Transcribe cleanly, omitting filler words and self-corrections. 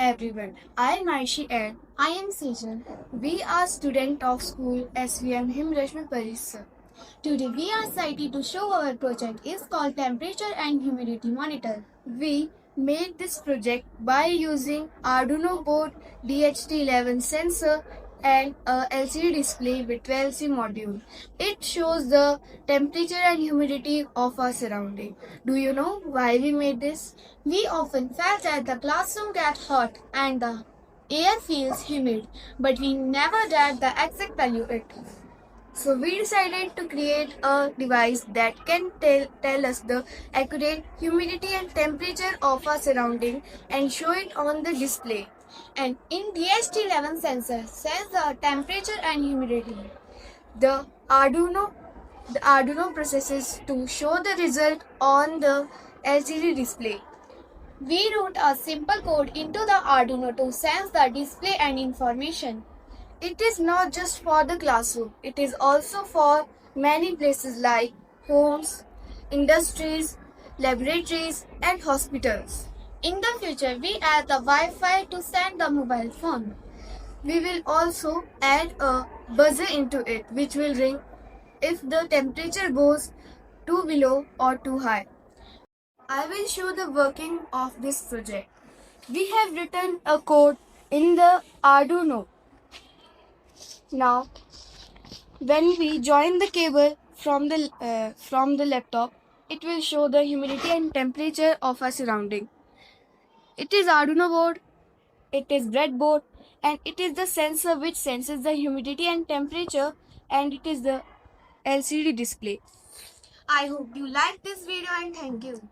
everyone. I am Aishi and I am Sejal. we are students of school SVM Himrashmi Parisar. Today we are excited to show our project is called Temperature and Humidity Monitor. We made this project by using Arduino board, DHT11 sensor and a LCD display with 12C module. It shows the temperature and humidity of our surrounding. Do you know why we made this? We often felt that the classroom gets hot and the air feels humid, but we never dared the exact value it. So we decided to create a device that can tell us the accurate humidity and temperature of our surrounding and show it on the display. And in DHT11 sensor says the temperature and humidity. The Arduino processes to show the result on the LCD display. We wrote a simple code into the Arduino to sense the display and information. It is not just for the classroom, it is also for many places like homes, industries, laboratories, and hospitals. In the future, we add the Wi-Fi to send the mobile phone. We will also add a buzzer into it, which will ring if the temperature goes too below or too high. I will show the working of this project. We have written a code in the Arduino. Now, when we join the cable from the laptop, it will show the humidity and temperature of our surrounding. It is Arduino board, it is breadboard, and it is the sensor which senses the humidity and temperature, and it is the LCD display. I hope you liked this video and thank you.